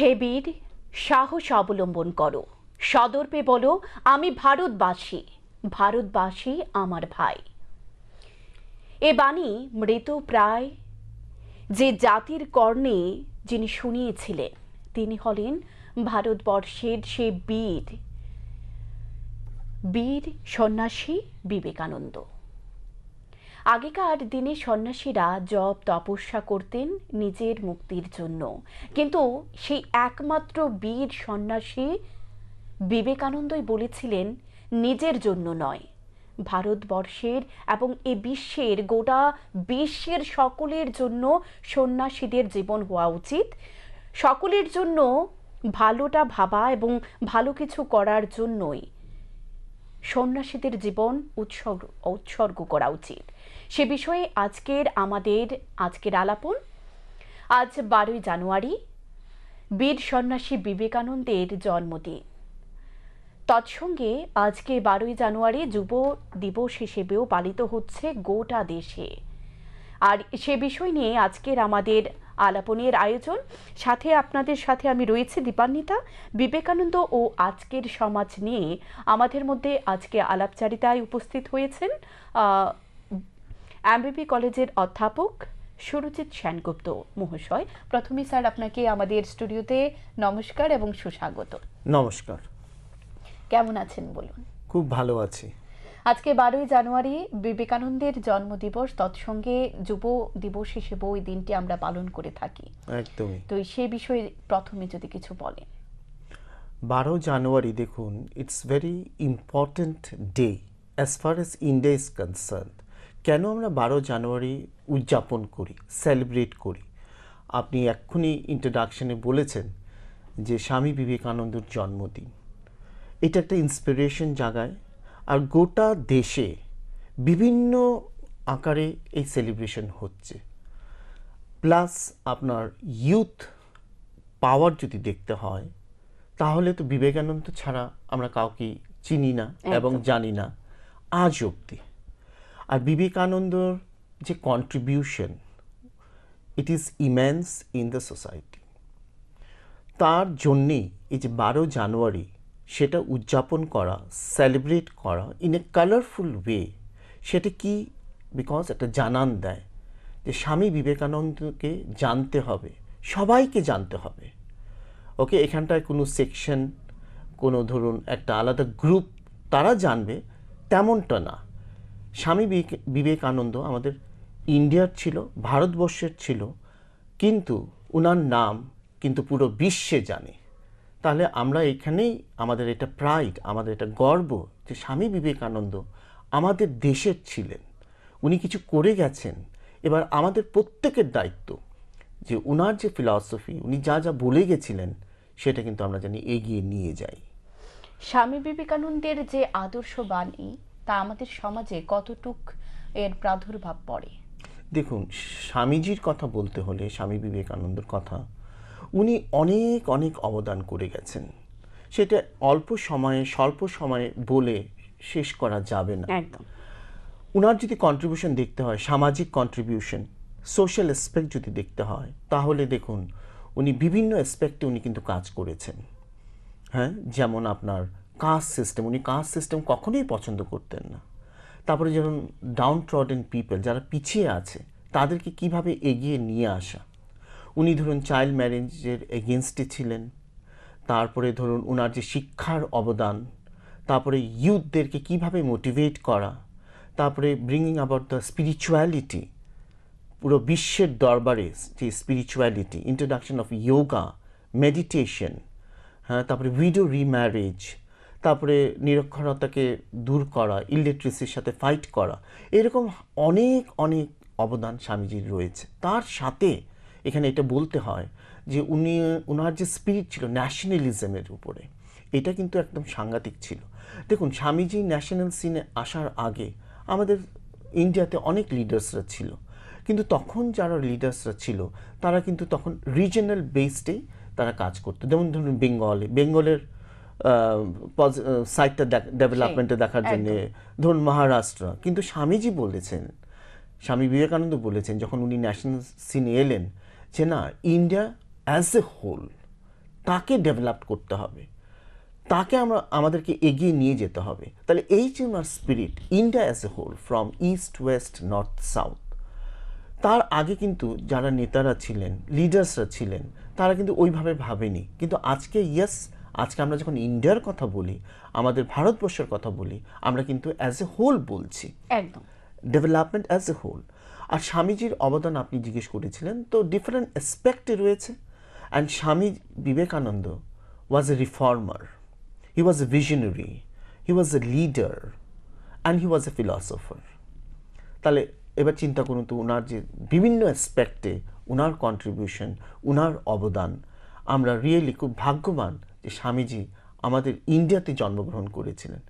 হে বীর, সাহস অবলম্বন করো, সদর্পে বলো আমি ভারতবাসী, ভারতবাসী আমার ভাই। এ বাণী মৃত প্রায় যে জাতির কর্ণে যিনি শুনিয়েছিলেন তিনি হলেন ভারতবর্ষের সে বীর বীর সন্ন্যাসী বিবেকানন্দ। আগেকার দিনে সন্ন্যাসীরা জপ তপস্যা করতেন নিজের মুক্তির জন্য, কিন্তু সেই একমাত্র বীর সন্ন্যাসী বিবেকানন্দই বলেছিলেন নিজের জন্য নয়, ভারতবর্ষের এবং এ বিশ্বের গোটা বিশ্বের সকলের জন্য সন্ন্যাসীদের জীবন হওয়া উচিত। সকলের জন্য ভালোটা ভাবা এবং ভালো কিছু করার জন্যই সন্ন্যাসীদের জীবন উৎসর্গ করা উচিত। সে বিষয়ে আজকের আলাপন। আজ 12ই জানুয়ারি, বীর সন্ন্যাসী বিবেকানন্দের জন্মদিন। তৎসঙ্গে আজকে 12ই জানুয়ারি যুব দিবস হিসেবেও পালিত হচ্ছে গোটা দেশে। আর সে বিষয় নিয়ে আজকের আমাদের আলাপনের আয়োজন। সাথে আপনাদের সাথে আমি রয়েছি দীপান্বিতা। বিবেকানন্দ ও আজকের সমাজ নিয়ে আমাদের মধ্যে আজকে আলাপচারিতায় উপস্থিত হয়েছেন এমবিবি কলেজের অধ্যাপক সুরজিৎ সেনগুপ্ত মহাশয়। প্রথমে স্যার আপনাকে আমাদের স্টুডিওতে নমস্কার এবং সুস্বাগত। নমস্কার। কেমন আছেন বলুন? খুব ভালো আছি। আজকে 12ই জানুয়ারি বিবেকানন্দের জন্মদিবস, তৎসঙ্গে যুব দিবস হিসেবে ওই দিনটি আমরা পালন করে থাকি। একদমই। তো সে বিষয়ে প্রথমে যদি কিছু বলেন। 12 জানুয়ারি দেখুন, it's very important day as far age India is concerned. কেন আমরা 12 জানুয়ারি উদযাপন করি, সেলিব্রেট করি? আপনি এক্ষুনি ইন্ট্রোডাকশনে বলেছেন যে স্বামী বিবেকানন্দর জন্মদিন। এটা একটা ইন্সপিরেশন জাগায়, আর গোটা দেশে বিভিন্ন আকারে এই সেলিব্রেশন হচ্ছে। প্লাস আপনার ইউথ পাওয়ার যদি দেখতে হয়, তাহলে তো বিবেকানন্দ ছাড়া আমরা কাউকে চিনি না এবং জানি না আজ অবধি। আর বিবেকানন্দর যে contribution, it is immense in the society. তার জন্যেই এই যে 12 জানুয়ারি সেটা উদযাপন করা, সেলিব্রেট করা ইন এ কালারফুল ওয়ে, সেটা কি? বিকজ একটা জানান দেয় যে স্বামী বিবেকানন্দকে জানতে হবে, সবাইকে জানতে হবে। ওকে, এখানটায় কোনো সেকশন, কোনো ধরুন একটা আলাদা গ্রুপ তারা জানবে তেমনটা না। স্বামী বিবেকানন্দ আমাদের ইন্ডিয়ার ছিল, ভারতবর্ষের ছিল, কিন্তু ওনার নাম কিন্তু পুরো বিশ্বে জানে। তাহলে আমরা এখানেই আমাদের এটা প্রাইড, আমাদের এটা গর্ব যে স্বামী বিবেকানন্দ আমাদের দেশের ছিলেন, উনি কিছু করে গেছেন। এবার আমাদের প্রত্যেকের দায়িত্ব যে ওনার যে ফিলসফি, উনি যা যা বলে গেছিলেন, সেটা কিন্তু আমরা জানি এগিয়ে নিয়ে যাই। স্বামী বিবেকানন্দের যে আদর্শ বাণী তা আমাদের সমাজে কতটুক এর প্রাদুর্ভাব পড়ে? দেখুন, স্বামীজির কথা বলতে হলে, স্বামী বিবেকানন্দর কথা, উনি অনেক অনেক অবদান করে গেছেন। সেটা স্বল্প সময়ে বলে শেষ করা যাবে না। একদম। উনার যদি কন্ট্রিবিউশন দেখতে হয়, সামাজিক কন্ট্রিবিউশন, সোশ্যাল অ্যাসপেক্ট যদি দেখতে হয়, তাহলে দেখুন উনি বিভিন্ন অ্যাসপেক্টে উনি কিন্তু কাজ করেছেন। হ্যাঁ, যেমন আপনার কাস্ট সিস্টেম, উনি কাস্ট সিস্টেম কখনোই পছন্দ করতেন না। তারপরে যেমন ডাউন ট্রডেন পিপল, যারা পিছিয়ে আছে, তাদেরকে কিভাবে এগিয়ে নিয়ে আসা। উনি ধরুন চাইল্ড ম্যারেজের এগেনস্টে ছিলেন। তারপরে ধরুন ওনার যে শিক্ষার অবদান, তারপরে ইউথদেরকে কিভাবে মোটিভেট করা, তারপরে ব্রিঙ্গিং অ্যাবাউট দ্য স্পিরিচুয়ালিটি, পুরো বিশ্বের দরবারে যে spirituality, introduction of yoga, meditation, হ্যাঁ, তারপরে উইডো রিম্যারেজ, তারপরে নিরক্ষরতাকে দূর করা, ইলিটারেসির সাথে ফাইট করা, এরকম অনেক অনেক অবদান স্বামীজির রয়েছে। তার সাথে এখানে এটা বলতে হয় যে ওনার যে স্পিরিট ছিল ন্যাশনালিজমের উপরে, এটা কিন্তু একদম সাংঘাতিক ছিল। দেখুন, স্বামীজি ন্যাশনাল সিনে আসার আগে আমাদের ইন্ডিয়াতে অনেক লিডার্সরা ছিল, কিন্তু তখন যারা লিডার্সরা ছিল তারা কিন্তু তখন রিজনাল বেসডেই তারা কাজ করতো। যেমন ধরুন বেঙ্গলের সাইটটা ডেভেলপমেন্টে দেখার জন্য, ধরুন মহারাষ্ট্র। কিন্তু স্বামীজি বলেছেন, স্বামী বিবেকানন্দ বলেছেন যখন উনি ন্যাশনাল সিনে এলেন, যে না, ইন্ডিয়া অ্যাজ এ হোল তাকে ডেভেলপ করতে হবে, তাকে আমাদেরকে এগিয়ে নিয়ে যেতে হবে। তাহলে এই যে ওনার spirit, India as a whole, from east west north south, তার আগে কিন্তু যারা নেতারা ছিলেন, লিডার্সরা ছিলেন, তারা কিন্তু ওইভাবে ভাবেনি। কিন্তু আজকে আজকে আমরা যখন ইন্ডিয়ার কথা বলি, আমাদের ভারতবর্ষের কথা বলি, আমরা কিন্তু অ্যাজ এ হোল বলছি, একদম। Development as a whole. আর স্বামীজির অবদান আপনি জিজ্ঞেস করেছিলেন, তো ডিফারেন্ট অ্যাসপেক্টে রয়েছে। And Swami Vivekananda was a reformer, he was a visionary, he was a leader, and he was a philosopher. তাহলে এবার চিন্তা করুন তো, ওনার যে বিভিন্ন অ্যাসপেক্টে ওনার কন্ট্রিবিউশন, ওনার অবদান, আমরা রিয়েলি খুব ভাগ্যবান যে স্বামীজি আমাদের ইন্ডিয়াতে জন্মগ্রহণ করেছিলেন।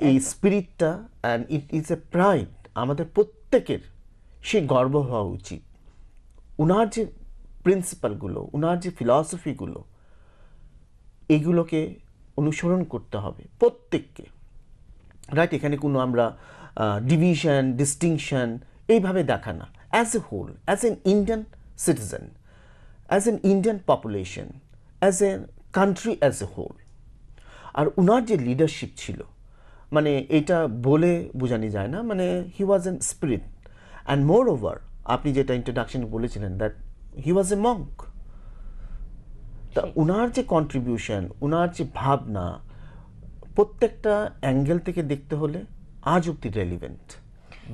এই স্পিরিটটা, and it is a pride, আমাদের প্রত্যেকের সে গর্ব হওয়া উচিত। ওনার যে প্রিন্সিপালগুলো, ওনার যে ফিলসফিগুলো, এগুলোকে অনুসরণ করতে হবে প্রত্যেককে, রাইট? এখানে কোনো আমরা ডিভিশন, ডিস্টিংশন এইভাবে দেখা না, as a whole, as an Indian citizen, as an Indian population, as a country as a whole. আর ওনার যে লিডারশিপ ছিল, মানে এটা বলে বোঝানো যায় না, মানে he was an spirit. And moreover, আপনি যেটা ইন্ট্রোডাকশন বলেছিলেন, that he was A Monk. তা ওনার যে কন্ট্রিবিউশন, ওনার যে ভাবনা, প্রত্যেকটা অ্যাঙ্গেল থেকে দেখতে হলে আজ অব্দি রেলিভেন্ট,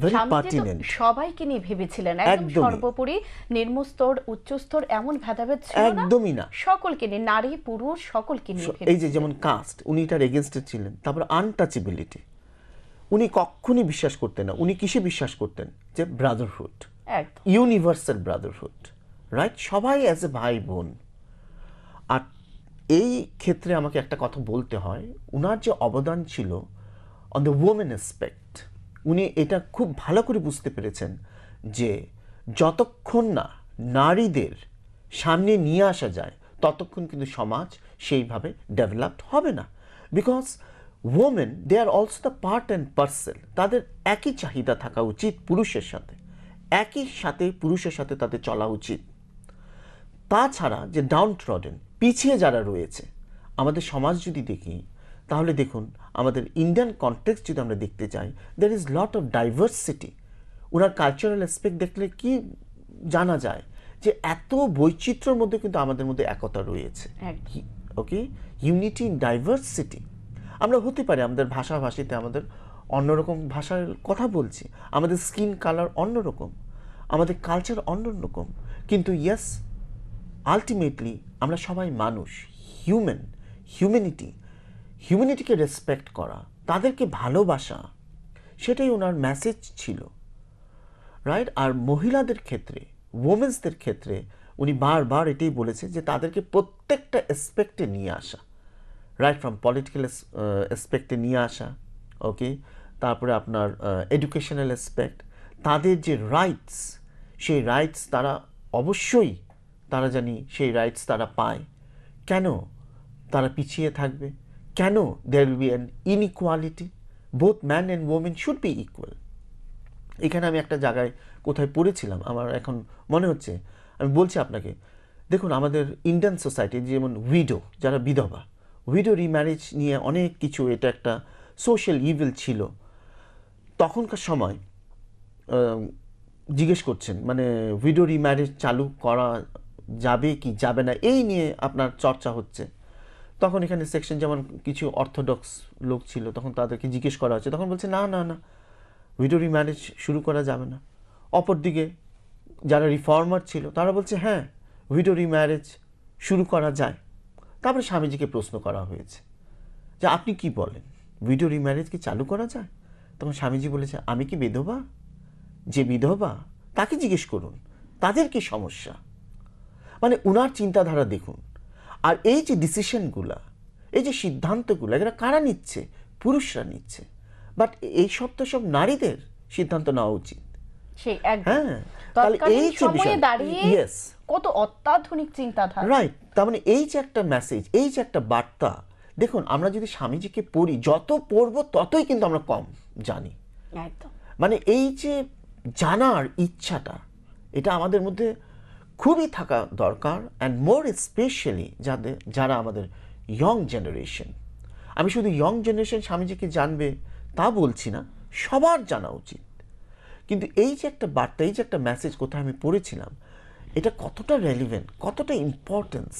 ভেরি পার্টিনেন্ট। সবাইকে নিয়ে ভেবেছিলেন, একদম সর্বোপরি নিম্নস্তর উচ্চস্তর এমন ভেদাভেদ ছিল না, একদমই না, সকলকে নিয়ে, নারী পুরুষ সকলকে নিয়ে। এই যে যেমন কাস্ট, উনি এটার এগেনস্টে ছিলেন। তারপর আনটাচেবিলিটি, উনি কখনই বিশ্বাস করতেন না। উনি কিসে বিশ্বাস করতেন? যে ব্রাদারহুড, ইউনিভার্সাল ব্রাদারহুড, রাইট? সবাই অ্যাজ এ ভাই বোন। আর এই ক্ষেত্রে আমাকে একটা কথা বলতে হয়, উনার যে অবদান ছিল অন দ্য ওমেন অ্যাসপেক্ট, উনি এটা খুব ভালো করে বুঝতে পেরেছেন যে যতক্ষণ না নারীদের সামনে নিয়ে আসা যায়, ততক্ষণ কিন্তু সমাজ সেইভাবে ডেভেলপড হবে না। Because women, they are also the part and parcel. তাদের একই চাহিদা থাকা উচিত পুরুষের সাথে, একই সাথে পুরুষের সাথে তাদের চলা উচিত। তাছাড়া যে ডাউন ট্রডেন, পিছিয়ে যারা রয়েছে আমাদের সমাজ যদি দেখি, তাহলে দেখুন আমাদের ইন্ডিয়ান কনটেক্সট যদি আমরা দেখতে চাই, there is lot of diversity. Owner cultural aspect দেখলে কি জানা যায় যে এত বৈচিত্র্যের মধ্যে কিন্তু আমাদের মধ্যে একতা রয়েছে। ওকে, ইউনিটি ইন ডাইভার্সিটি। আমরা হতে পারি আমাদের ভাষাভাষীতে আমাদের অন্যরকম ভাষার কথা বলছি, আমাদের স্কিন কালার অন্যরকম, আমাদের কালচার অন্যরকম, কিন্তু ইয়েস, আলটিমেটলি আমরা সবাই মানুষ, হিউম্যানিটিকে রেসপেক্ট করা, তাদেরকে ভালোবাসা, সেটাই ওনার মেসেজ ছিল, রাইট? আর মহিলাদের ক্ষেত্রে, ওমেন্সদের ক্ষেত্রে উনি বারবার এটাই বলেছে যে তাদেরকে প্রত্যেকটা অ্যাসপেক্টে নিয়ে আসা, রাইট ফ্রম পলিটিক্যাল অ্যাসপেক্টে নিয়ে আসা, ওকে, তারপরে আপনার এডুকেশনাল অ্যাসপেক্ট, তাদের যে রাইটস, সেই রাইটস তারা অবশ্যই তারা জানি সেই রাইটস তারা পায়। কেন তারা পিছিয়ে থাকবে? কেন there will be an inequality? Both man and women should be equal. এখানে আমি একটা জায়গায় কোথায় পড়েছিলাম, আমার এখন মনে হচ্ছে, আমি বলছি আপনাকে। দেখুন আমাদের ইন্ডিয়ান সোসাইটি, যেমন উইডো, যারা বিধবা, উইডো রিম্যারেজ নিয়ে অনেক কিছু, এটা একটা সোশ্যাল ইভিল ছিল। তখনকার সময় জিজ্ঞেস করছেন, মানে উইডো রিম্যারেজ চালু করা যাবে কি যাবে না, এই নিয়ে আপনার চর্চা হচ্ছে। তখন এখানে সেকশন, যেমন কিছু অর্থোডক্স লোক ছিল, তখন তাদেরকে জিজ্ঞেস করা হচ্ছে, তখন বলছে না না না, উইডো রিম্যারেজ শুরু করা যাবে না। অপরদিকে যারা রিফর্মার ছিল তারা বলছে হ্যাঁ, উইডো রিম্যারেজ শুরু করা যায়। তারপরে স্বামীজিকে প্রশ্ন করা হয়েছে যে আপনি কি বলেন, উইডো রিম্যারেজ কি চালু করা যায়? তখন স্বামীজি বলেছে, আমি কি বিধবা? যে বিধবা তাকে জিজ্ঞেস করুন, তাদের কি সমস্যা। মানে উনার চিন্তাধারা দেখুন। আর এই যে ডিসিশনগুলা, এই যে সিদ্ধান্তগুলো, এগুলো কারা নিচ্ছে? পুরুষরা নিচ্ছে। বাট এই সব তো সব নারীদের সিদ্ধান্ত নেওয়া উচিত। হ্যাঁ, তাহলে এই যে বিষয়, ইয়েস, কত অত্যাধুনিক চিন্তাধারা, রাইট? তার মানে এই যে একটা মেসেজ, এই যে একটা বার্তা, দেখুন আমরা যদি স্বামীজিকে পড়ি, যত পড়বো ততই কিন্তু আমরা কম জানি। একদম, মানে এই যে জানার ইচ্ছাটা, এটা আমাদের মধ্যে খুবই থাকা দরকার, অ্যান্ড মোর স্পেশালি যারা আমাদের ইয়ং জেনারেশন। আমি শুধু ইয়ং জেনারেশন স্বামীজিকে জানবে তা বলছি না, সবার জানা উচিত। কিন্তু এই যে একটা বার্তা, এই যে একটা মেসেজ কোথায় আমি পড়েছিলাম, এটা কতটা রেলিভেন্ট, কতটা ইম্পর্টেন্স,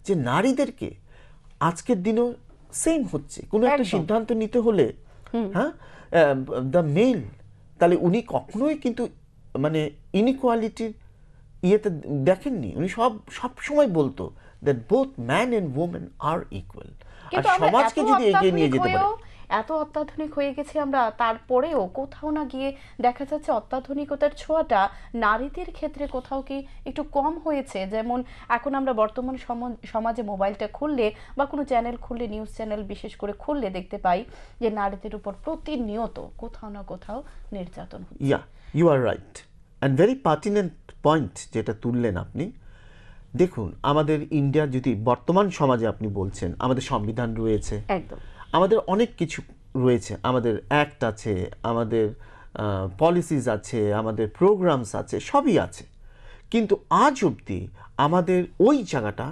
যে নারীদেরকে আজকের দিনেও সেম হচ্ছে কোনো একটা একদম। সিদ্ধান্ত নিতে হলে, হ্যাঁ, দ্য মেল, তাহলে উনি কখনোই কিন্তু মানে ইনইকুয়ালিটির ইয়েতে দেখেননি। উনি সব সময় বলতো that both man and women are equal. আর কিন্তু আমরা সমাজকে যদি এগিয়ে নিয়ে যেতে পারে, এত অত্যাধুনিক হয়ে গেছি আমরা, তারপরেও কোথাও না গিয়ে দেখা যাচ্ছে অত্যাধুনিকতার ছোঁয়াটা নারীদের ক্ষেত্রে কোথাও কি একটু কম হয়েছে। যেমন এখন আমরা বর্তমান সমাজে মোবাইলটা খুললে বা কোনো চ্যানেল খুললে, নিউজ চ্যানেল বিশেষ করে খুললে দেখতে পাই যে নারীদের উপর প্রতিনিয়ত কোথাও না কোথাও নির্যাতন হচ্ছে। Yeah, you are right, and very pertinent point যেটা তুললেন আপনি। দেখুন, আমাদের ইন্ডিয়ার যদি বর্তমান সমাজে আপনি বলছেন, আমাদের সংবিধান রয়েছে, একদম। আমাদের অনেক কিছু রয়েছে, আমাদের অ্যাক্ট আছে, আমাদের পলিসিস আছে, আমাদের প্রোগ্রামস আছে, সবই আছে। কিন্তু আজ অবধি আমাদের ওই জায়গাটা,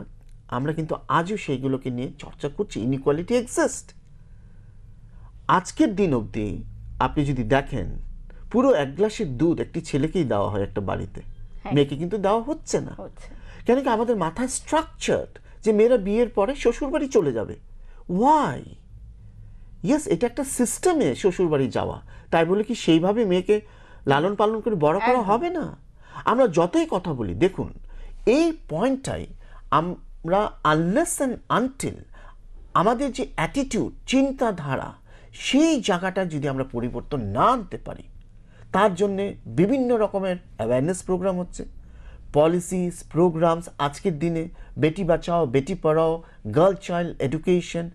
আমরা কিন্তু আজও সেইগুলোকে নিয়ে চর্চা করছি। Inequality exist. আজকের দিন অবধি আপনি যদি দেখেন, পুরো এক গ্লাসের দুধ একটি ছেলেকেই দেওয়া হয় একটা বাড়িতে, হ্যাঁ। মেয়েকে কিন্তু দেওয়া হচ্ছে না। হচ্ছে। কেন কি আমাদের মাথায় স্ট্রাকচার্ড যে মেয়েরা বিয়ের পরে শ্বশুরবাড়ি চলে যাবে। ওয়াই? ইয়েস, এটা একটা সিস্টেমে শ্বশুরবাড়ি যাওয়া। তাই বলে কি সেইভাবে মেয়েকে লালন পালন করে বড় করা একদম। হবে না? আমরা যতই কথা বলি, দেখুন এই পয়েন্টটাই আমরা আনলেস অ্যান্ড আনটিল আমাদের যে অ্যাটিটিউড, চিন্তাধারা, সেই জায়গাটা যদি আমরা পরিবর্তন না আনতে পারি, তার জন্যে বিভিন্ন রকমের অ্যাওয়ারনেস প্রোগ্রাম হচ্ছে, পলিসিস, প্রোগ্রামস। আজকের দিনে Beti Bachao, Beti Padhao, girl child education,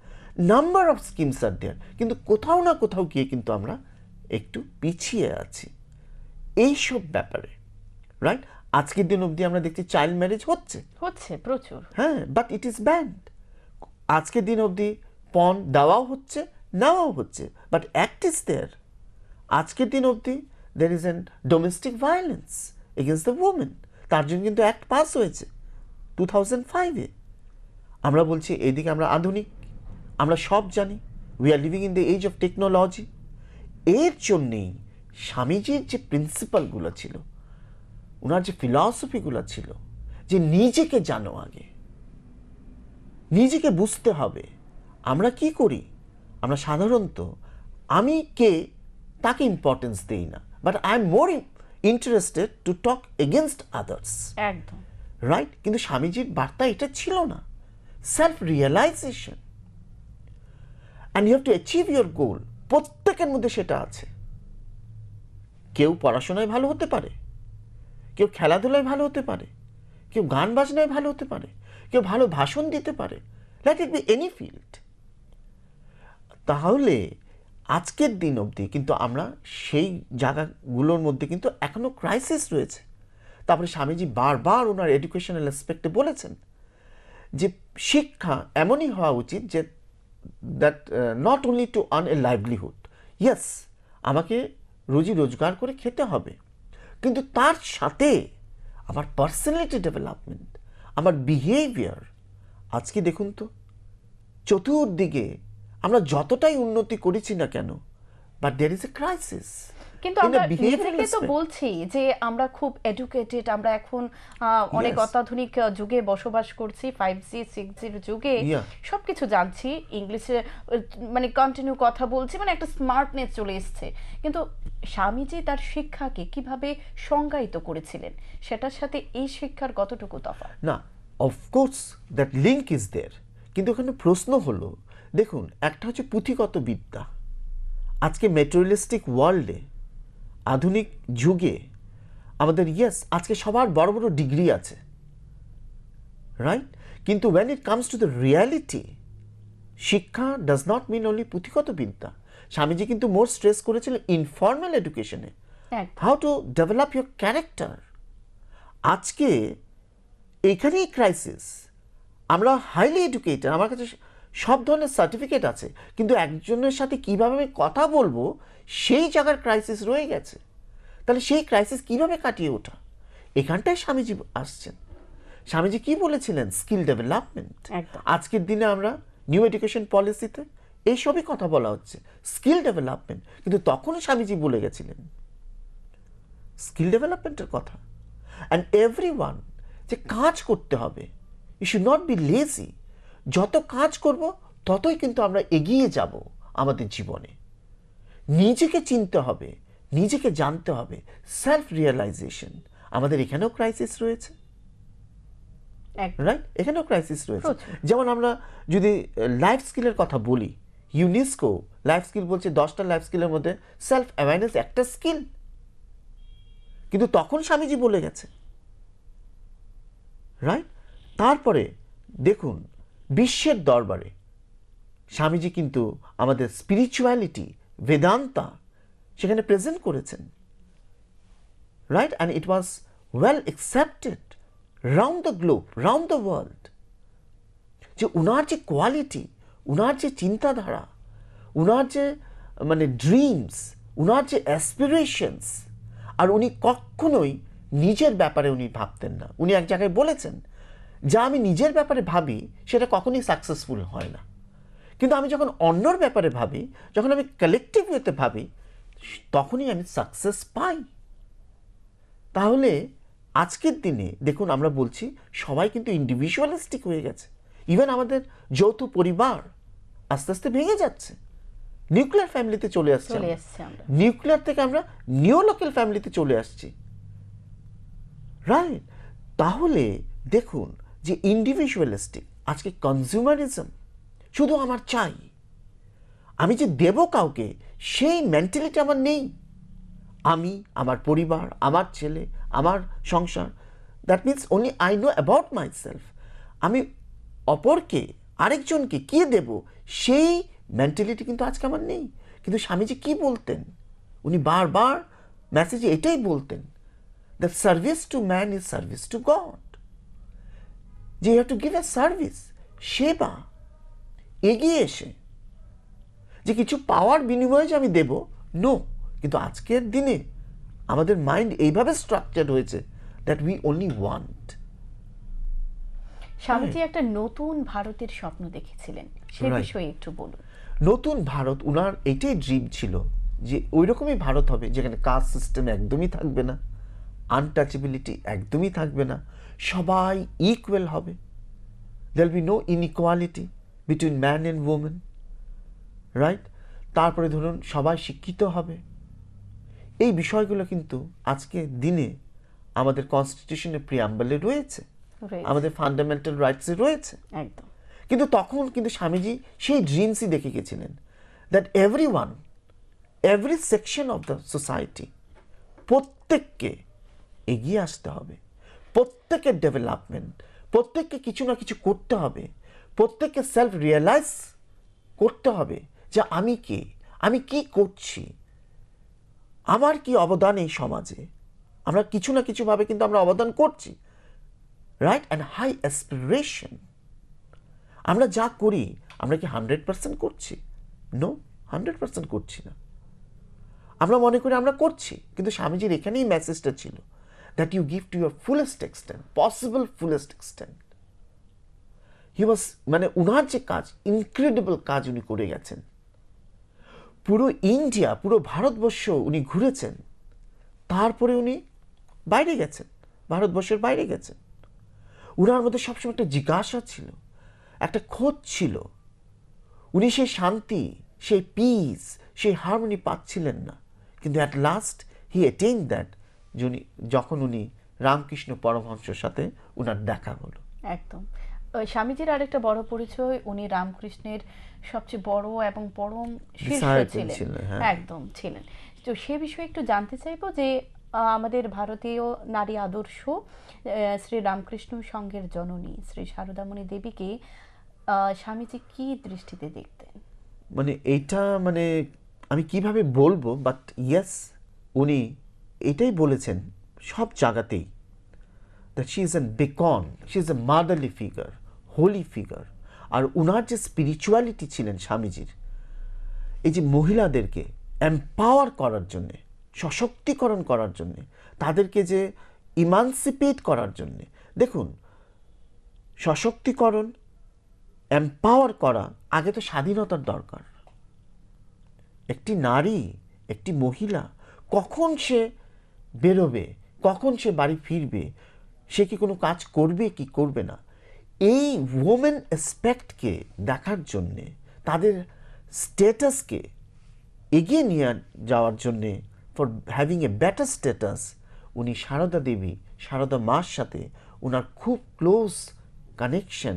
number of schemes are there. কিন্তু কোথাও না কোথাও গিয়ে কিন্তু আমরা একটু পিছিয়ে আছি এইসব ব্যাপারে, রাইট? আজকের দিন অবধি আমরা দেখছি চাইল্ড ম্যারেজ হচ্ছে, হচ্ছে প্রচুর। হ্যাঁ, বাট ইট ইজ ব্যান্ড। আজকের দিন অবধি পণ দেওয়াও হচ্ছে, নেওয়াও হচ্ছে, বাট অ্যাক্ট ইজ দেয়ার। আজকের দিন অবধি there is an domestic violence against the women, তার জন্য কিন্তু অ্যাক্ট পাস হয়েছে 2005-এ। আমরা বলছি এইদিকে আমরা আধুনিক, আমরা সব জানি, we are living in the age of technology. এর জন্যেই স্বামীজির যে প্রিন্সিপালগুলো ছিল, ওনার যে ফিলসফিগুলো ছিল, যে নিজেকে জানো আগে, নিজেকে বুঝতে হবে। আমরা কি করি? আমরা সাধারণত আমি কে তাকে ইম্পর্টেন্স দেই না, but I am more interested to talk against others, একদম। রাইট? কিন্তু স্বামীজির বার্তা এটা ছিল না, self realization, and you have to achieve your goal. প্রত্যেকের মধ্যে সেটা আছে। কেউ পড়াশোনায় ভালো হতে পারে, কেউ খেলাধুলায় ভালো হতে পারে, কেউ গান বাজনায় ভালো হতে পারে, কেউ ভালো ভাষণ দিতে পারে, let it be any field. তাহলে আজকের দিন অবধি কিন্তু আমরা সেই জায়গাগুলোর মধ্যে কিন্তু এখনো ক্রাইসিস রয়েছে। তারপরে স্বামীজি বারবার ওনার এডুকেশনাল অ্যাসপেক্টে বলেছেন যে শিক্ষা এমনই হওয়া উচিত যে that not only to earn A livelihood, yes, আমাকে রুজি রোজগার করে খেতে হবে, কিন্তু তার সাথে আমার পার্সোনালিটি ডেভেলপমেন্ট, আমার বিহেভিয়ার। আজকে দেখুন তো, চতুর্দিকে আমরা যতটাই উন্নতি করেছি না কেন, but there is a crisis. কিন্তু আমরা নিজেকে তো বলছি যে আমরা খুব এডুকেটেড, আমরা এখন অনেক Yes. অত্যাধুনিক যুগে বসবাস করছি, 5G 6Gর যুগে Yeah. সবকিছু জানছি, ইংলিশে মানে কন্টিনিউ কথা বলছি, মানে একটা স্মার্টনেস চলে এসছে। কিন্তু স্বামীজি তার শিক্ষাকে কিভাবে সংজ্ঞায়িত করেছিলেন, সেটার সাথে এই শিক্ষার কতটুকু তফাৎ? না, of course that link is there, কিন্তু ওখানে প্রশ্ন হলো, দেখুন, একটা হচ্ছে পুঁথিগত বিদ্যা। আজকে মেটেরিয়ালিস্টিক ওয়ার্ল্ডে, আধুনিক যুগে আমাদের, ইয়েস, আজকে সবার বড় বড় ডিগ্রি আছে, রাইট? কিন্তু when it comes to the reality, শিক্ষা ডাজ নট মিন অনলি পুঁথিগত বিদ্যা। স্বামীজি কিন্তু মোর স্ট্রেস করেছিলেন ইনফর্মাল এডুকেশনে, how to develop your character. আজকে এখানেই ক্রাইসিস। আমরা হাইলি এডুকেটেড, আমার কাছে সব ধরনের সার্টিফিকেট আছে, কিন্তু একজনের সাথে কিভাবে আমি কথা বলবো সেই জায়গার ক্রাইসিস রয়ে গেছে। তাহলে সেই ক্রাইসিস কিভাবে কাটিয়ে ওঠা, এখানটায় স্বামীজি আসছেন। স্বামীজি কি বলেছিলেন? Skill development. একদম। আজকের দিনে আমরা নিউ এডুকেশন পলিসিতে এইসবই কথা বলা হচ্ছে, স্কিল ডেভেলপমেন্ট। কিন্তু তখন স্বামীজি বলে গেছিলেন স্কিল ডেভেলপমেন্টের কথা। অ্যান্ড এভরিওয়ান, যে কাজ করতে হবে, you should not be lazy. যত কাজ করব ততই কিন্তু আমরা এগিয়ে যাব আমাদের জীবনে। নিজেকে চিনতে হবে, নিজেকে জানতে হবে, সেলফ রিয়েলাইজেশন। আমাদের এখানেও ক্রাইসিস রয়েছে, একদম। রাইট? এখানেও ক্রাইসিস রয়েছে। প্রচুর। যেমন আমরা যদি লাইফ স্কিলের কথা বলি, ইউনেস্কো লাইফ স্কিল বলছে 10টা লাইফ স্কিলের মধ্যে সেলফ অ্যাওয়ারনেস একটা স্কিল। কিন্তু তখন স্বামীজি বলে গেছে, রাইট? তারপরে দেখুন, বিশ্বের দরবারে স্বামীজি কিন্তু আমাদের স্পিরিচুয়ালিটি, বেদান্তা সেখানে প্রেজেন্ট করেছেন, right? And it was well accepted round the globe, round the world. যে উনার যে কোয়ালিটি, উনার যে চিন্তাধারা, উনার যে মানে ড্রিমস, উনার যে অ্যাসপিরেশনস, আর উনি কখনোই নিজের ব্যাপারে উনি ভাবতেন না। উনি এক জায়গায় বলেছেন, যা আমি নিজের ব্যাপারে ভাবি সেটা কখনোই সাকসেসফুল হয় না, কিন্তু আমি যখন অন্যর ব্যাপারে ভাবি, যখন আমি কালেকটিভ ওয়েতে ভাবি, তখনই আমি সাকসেস পাই। তাহলে আজকের দিনে দেখুন, আমরা বলছি সবাই কিন্তু ইন্ডিভিজুয়ালিস্টিক হয়ে গেছে। ইভেন আমাদের যৌথ পরিবার আস্তে আস্তে ভেঙে যাচ্ছে, নিউক্লিয়ার ফ্যামিলিতে চলে আসছে। চলে এসছে আমরা। নিউক্লিয়ার থেকে আমরা নিওলোকাল ফ্যামিলিতে চলে আসছি, রাইট? তাহলে দেখুন যে ইন্ডিভিজুয়ালিস্টিক, আজকে কনজিউমারিজম, শুধু আমার চাই, আমি যে দেব কাউকে, সেই মেন্টালিটি আমার নেই। আমি, আমার পরিবার, আমার ছেলে, আমার সংসার, that means only I know about my self. আমি অপরকে, আরেকজনকে কি দেব, সেই মেন্টালিটি কিন্তু আজকে আমার নেই। কিন্তু স্বামীজি কি বলতেন? উনি বারবার মেসেজে এটাই বলতেন, that service to man is service to God. যে you have to give a service, সেবা, এগিয়ে এসে যে কিছু পাওয়ার বিনিময়ে যে আমি দেব, নো। কিন্তু আজকের দিনে আমাদের মাইন্ড এইভাবে স্ট্রাকচার্ড হয়েছে that we only want. Swamiji একটা নতুন ভারতের স্বপ্ন দেখেছিলেন, সে Right. বিষয়ে একটু বলুন। নতুন ভারত, উনার এইটাই ড্রিম ছিল যে ওই রকমই ভারত হবে যেখানে কাস্ট সিস্টেম একদমই থাকবে না, আনটাচেবিলিটি একদমই থাকবে না, সবাই ইকুয়াল হবে, there be no inequality between man and women, right? তারপরে ধরুন সবাই শিক্ষিত হবে। এই বিষয়গুলো কিন্তু আজকে দিনে আমাদের কনস্টিটিউশনের প্রিয়াম্বলে রয়েছে, রয়েছে। আমাদের ফান্ডামেন্টাল রাইটসে রয়েছে। একদম। কিন্তু তখন কিন্তু স্বামীজি সেই ড্রিমসই দেখে গেছিলেন, that everyone, every section of the society, প্রত্যেককে এগিয়ে আসতে হবে, প্রত্যেকের ডেভেলপমেন্ট, প্রত্যেককে কিছু না কিছু করতে হবে, প্রত্যেককে সেলফ রিয়েলাইজ করতে হবে যে আমি কে, আমি কি করছি, আমার কি অবদান এই সমাজে। আমরা কিছু না কিছুভাবে কিন্তু আমরা অবদান করছি, রাইট? And high aspiration. আমরা যা করি, আমরা কি 100% করছি? নো, 100% করছি না। আমরা মনে করি আমরা করছি, কিন্তু স্বামীজির এখানেই মেসেজটা ছিল, that you give to your fullest extent, possible fullest extent. He was, মানে উনার যে কাজ, ইনক্রেডিবল কাজ উনি করে গেছেন। পুরো ইন্ডিয়া, পুরো ভারতবর্ষ উনি ঘুরেছেন, তারপরে উনি বাইরে গেছেন, ভারতবর্ষের বাইরে গেছেন। উনার মধ্যে সবসময় একটা জিজ্ঞাসা ছিল, একটা খোঁজ ছিল। উনি সেই শান্তি, সেই পিস, সেই হারমোনি পাচ্ছিলেন না, কিন্তু অ্যাট লাস্ট হি অ্যাটেইনড দ্যাট, যখন উনি রামকৃষ্ণ পরমহংসের সাথে উনার দেখা হলো। একদম। স্বামীজির আরেকটা বড় পরিচয়, উনি রামকৃষ্ণের সবচেয়ে বড় এবং পরম শিষ্য Disciple ছিলেন। ছিলেন, হ্যাঁ। একদম ছিলেন। তো সে বিষয়ে একটু জানতে চাইবো যে আমাদের ভারতীয় নারী আদর্শ শ্রী রামকৃষ্ণ সংঘের জননী শ্রী সারদামণি দেবীকে স্বামীজি কি দৃষ্টিতে দেখতেন? মানে এইটা, মানে আমি কিভাবে বলবো, বাট ইয়েস, উনি এটাই বলেছেন সব জায়গাতেই, that she is an beacon, she is a motherly figure, holy figure. আর উনার যে স্পিরিচুয়ালিটি ছিলেন স্বামীজির, এই যে মহিলাদেরকে এম্পাওয়ার করার জন্যে, সশক্তিকরণ করার জন্যে, তাদেরকে যে ইমানসিপেট করার জন্যে। দেখুন, সশক্তিকরণ, এম্পাওয়ার করা। আগে তো স্বাধীনতার দরকার। একটি নারী, একটি মহিলা কখন সে বেরোবে, কখন সে বাড়ি ফিরবে, সে কি কোনো কাজ করবে কি করবে না, এই ওমেন অ্যাসপেক্টকে দেখার জন্যে, তাদের স্ট্যাটাসকে এগিয়ে নিয়ে যাওয়ার জন্যে, for having a better status, উনি সারদা দেবী, সারদা মার সাথে ওনার খুব ক্লোজ কানেকশন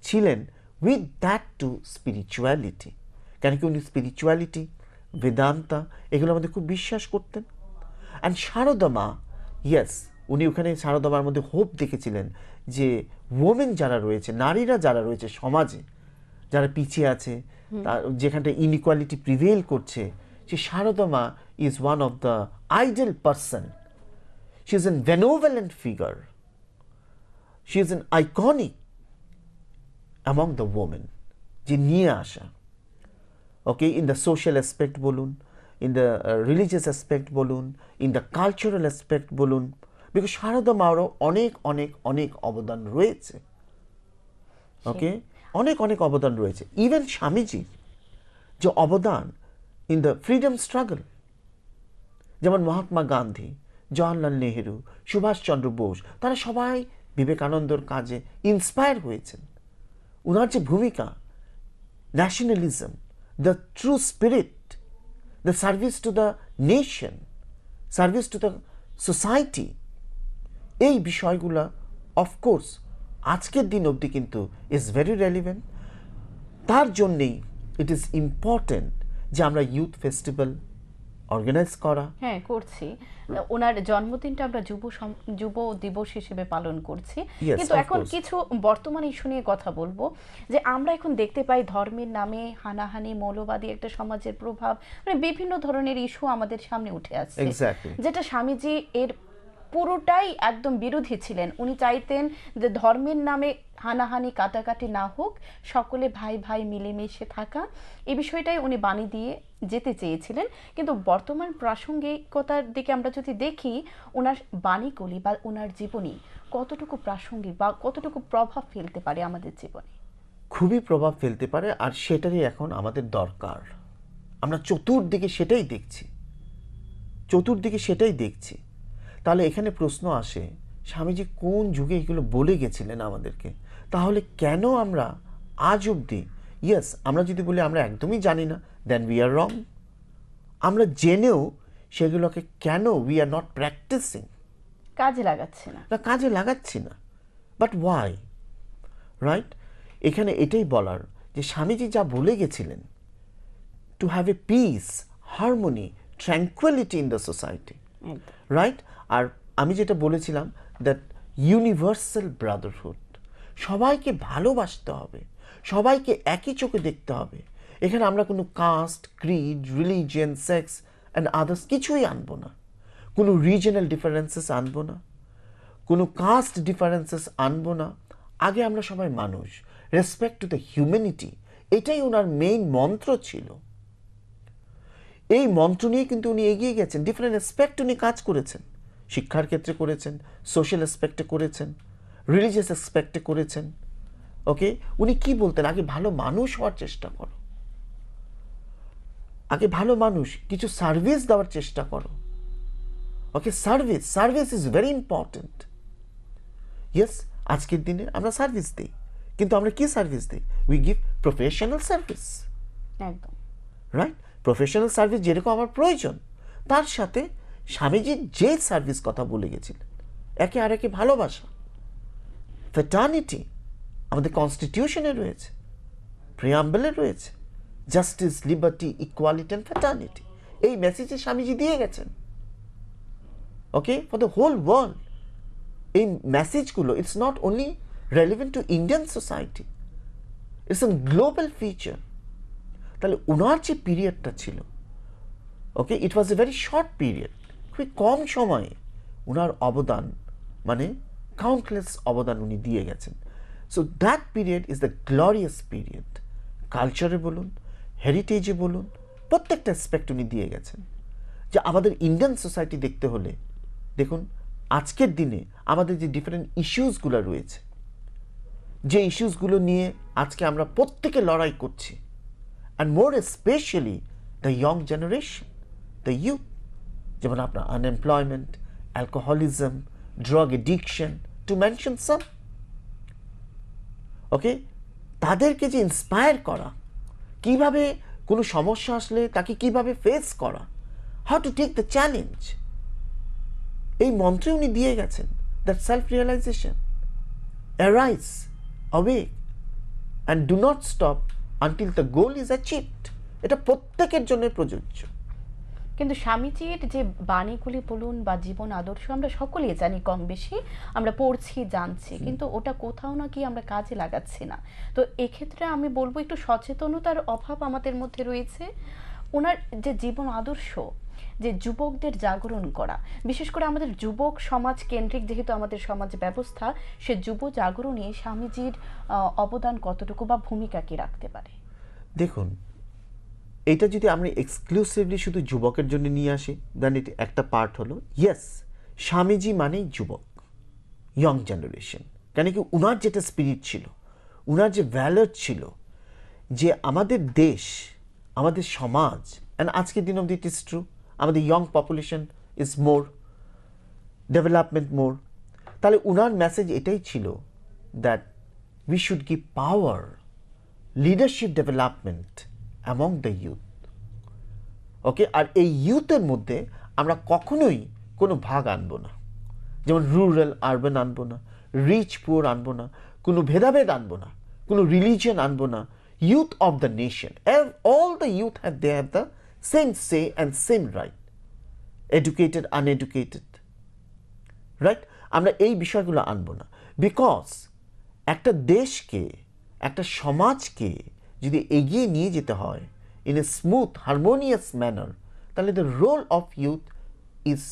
ছিলেন, উইথ দ্যাট টু স্পিরিচুয়ালিটি। কেন কি উনি স্পিরিচুয়ালিটি, বেদান্তা এগুলোর মধ্যে খুব বিশ্বাস করতেন। অ্যান্ড সারদা মা, ইয়েস, উনি ওখানে সারদা মার মধ্যে হোপ দেখেছিলেন যে ওমেন যারা রয়েছে, নারীরা যারা রয়েছে সমাজে, যারা পিছিয়ে আছে, যেখানটা ইনইকুয়ালিটি প্রিভেল করছে, সে Sarada Ma is one of the idol person. She is an benevolent figure, she is an iconic among the women, যে নিয়ে আসা, okay, in the social aspect বলুন, ইন দ্য রিলিজিয়াস অ্যাসপেক্ট বলুন, ইন দ্য কালচারাল অ্যাসপেক্ট বলুন, because সারদা মারও অনেক অনেক অনেক অবদান রয়েছে। ওকে, অনেক অনেক অবদান রয়েছে। ইভেন স্বামীজির যে অবদান ইন দ্য ফ্রিডম স্ট্রাগল, যেমন মহাত্মা গান্ধী, জওয়াহরলাল নেহেরু, সুভাষচন্দ্র বোস, তারা সবাই বিবেকানন্দর কাজে ইন্সপায়ার হয়েছেন। ওনার যে ভূমিকা, nationalism, the true spirit, the service to the nation, service to the society, এই বিষয়গুলো অফকোর্স আজকের দিন অবধি কিন্তু ইজ ভেরি রেলিভেন্ট। তার জন্যেই ইট ইজ ইম্পর্টেন্ট যে আমরা ইউথ ফেস্টিভ্যাল অর্গানাইজ করা। হ্যাঁ, করছি। ওনার জন্মদিনটা আমরা যুব দিবস হিসেবে পালন করছি। Yes, কিন্তু of এখন course. কিছু বর্তমান ইস্যু নিয়ে কথা বলবো, যে আমরা এখন দেখতে পাই ধর্মের নামে হানাহানি, মৌলবাদী একটা সমাজের প্রভাব, মানে বিভিন্ন ধরনের ইস্যু আমাদের সামনে উঠে আসছে। Exactly. যেটা স্বামীজি এর পুরোটাই একদম বিরোধী ছিলেন। উনি চাইতেন যে ধর্মের নামে হানাহানি, কাটাকাটি না হোক, সকলে ভাই ভাই মিলেমিশে থাকা, এই বিষয়টাই উনি বাণী দিয়ে যেতে চেয়েছিলেন। কিন্তু বর্তমান প্রাসঙ্গিকতার দিকে আমরা যদি দেখি, ওনার বাণীগুলি বা ওনার জীবনী কতটুকু প্রাসঙ্গিক বা কতটুকু প্রভাব ফেলতে পারে আমাদের জীবনে। খুবই প্রভাব ফেলতে পারে, আর সেটারই এখন আমাদের দরকার। আমরা চতুর্দিকে সেটাই দেখছি, চতুর্দিকে সেটাই দেখছি। তাহলে এখানে প্রশ্ন আসে, স্বামীজি কোন যুগে এগুলো বলে গেছিলেন আমাদেরকে? তাহলে কেন আমরা আজ অবধি, ইয়েস, আমরা যদি বলি আমরা একদমই জানি না, দেন উই আর রং। আমরা জেনেও সেগুলোকে কেন উই আর নট প্র্যাকটিসিং, কাজে লাগাচ্ছে না। কাজে লাগাচ্ছি না? But why? রাইট? এখানে এটাই বলার যে স্বামীজি যা বলে গেছিলেন, to have a peace, harmony, tranquility in the society, right? আর আমি যেটা বলেছিলাম, দ্যাট ইউনিভার্সাল ব্রাদারহুড, সবাইকে ভালোবাসতে হবে, সবাইকে একই চোখে দেখতে হবে। এখানে আমরা কোনো caste, creed, religion, sex and others কিছুই আনবো না, কোনো রিজনাল ডিফারেন্সেস আনবো না, কোনো কাস্ট ডিফারেন্সেস আনবো না। আগে আমরা সবাই মানুষ, রেসপেক্ট টু দ্য হিউম্যানিটি, এটাই ওনার মেইন মন্ত্র ছিল। এই মন্ত্র নিয়ে কিন্তু উনি এগিয়ে গেছেন। ডিফারেন্ট অ্যাসপেক্ট উনি কাজ করেছেন, শিক্ষার ক্ষেত্রে করেছেন, সোশ্যাল অ্যাসপেক্টে করেছেন, রিলিজিয়াস অ্যাসপেক্টে করেছেন। ওকে, উনি কি বলতেন? আগে ভালো মানুষ হওয়ার চেষ্টা করো, আগে ভালো মানুষ, কিছু সার্ভিস দেওয়ার চেষ্টা করো। Okay, service, service is very important. Yes, আজকের দিনে আমরা সার্ভিস দিই, কিন্তু আমরা কি সার্ভিস দিই? উই গিভ প্রফেশনাল সার্ভিস, একদম রাইট? প্রফেশনাল সার্ভিস যেরকম আমার প্রয়োজন, তার সাথে স্বামীজি যে সার্ভিস কথা বলে গেছিলেন, একে আরেকে ভালোবাসা, ফ্যাটার্নিটি, আমাদের কনস্টিটিউশনে রয়েছে, প্রিয়াম্বলে রয়েছে, justice, liberty, equality and fraternity. এই মেসেজে স্বামীজি দিয়ে গেছেন, okay, for the whole world. এই মেসেজগুলো it's not only relevant to Indian society, it's a global feature. তাহলে ওনার যে পিরিয়ডটা ছিল, okay, it was a very short period, খুবই কম সময়ে ওনার অবদান, মানে কাউন্টলেস অবদান উনি দিয়ে গেছেন। So that period is the glorious period. কালচারে বলুন, হেরিটেজে বলুন, প্রত্যেকটা অ্যাসপেক্ট উনি দিয়ে গেছেন। যে আমাদের ইন্ডিয়ান সোসাইটি দেখতে হলে, দেখুন আজকের দিনে আমাদের যে ডিফারেন্ট ইস্যুসগুলো রয়েছে, যে ইস্যুসগুলো নিয়ে আজকে আমরা প্রত্যেকে লড়াই করছি, and more specially the young generation, the youth, যেমন আপনার unemployment, alcoholism, drug addiction, to mention some. Okay, তাদেরকে যে ইন্সপায়ার করা, কিভাবে কোনো সমস্যা আসলে তাকে কিভাবে ফেস করা, how to take the challenge, এই মন্ত্রে উনি দিয়ে গেছেন, that self realization, arise, awake, and do not stop until the goal is achieved. এটা প্রত্যেকের জন্য প্রযোজ্য। কিন্তু স্বামীজির যে বাণীগুলি বলুন বা জীবন আদর্শ আমরা সকলেই জানি, কম বেশি আমরা পড়ছি, জানছি, কিন্তু ওটা কোথাও না কি আমরা কাজে লাগাচ্ছি না। তো এক্ষেত্রে আমি বলবো একটু সচেতনতার অভাব আমাদের মধ্যে রয়েছে। ওনার যে জীবন আদর্শ, যে যুবকদের জাগরণ করা, বিশেষ করে আমাদের যুবক সমাজ কেন্দ্রিক যেহেতু আমাদের সমাজ ব্যবস্থা, সে যুব জাগরণে স্বামীজির অবদান কতটুকু বা ভূমিকা কি রাখতে পারে? দেখুন, এটা যদি আমরা এক্সক্লুসিভলি শুধু যুবকের জন্য নিয়ে আসি, দেন এটা একটা পার্ট হলো, ইয়েস, স্বামীজি মানেই যুবক, ইয়ং জেনারেশন। কেন কি উনার যেটা স্পিরিট ছিল, উনার যে ভ্যালর ছিল, যে আমাদের দেশ, আমাদের সমাজ, অ্যান্ড আজকের দিন অব্দি ইট ইজ ট্রু, আমাদের young population is more, development more. তাহলে উনার মেসেজ এটাই ছিল that we should give power, leadership development among the youth. Okay, আর এই ইউথের মধ্যে আমরা কখনোই কোনো ভাগ আনবো না, যেমন রুরাল আরবান আনবো না, রিচ পুয়ার আনবো না, কোনো ভেদাভেদ আনবো না, কোনো রিলিজিয়ন আনবো না। Youth of the nation, all the youth have the same say and same right, educated, uneducated, right? আমরা এই বিষয়গুলো আনবো না, বিকজ একটা দেশকে, একটা সমাজকে যদি এগিয়ে নিয়ে যেতে হয় in a smooth harmonious manner, তাহলে the role of youth is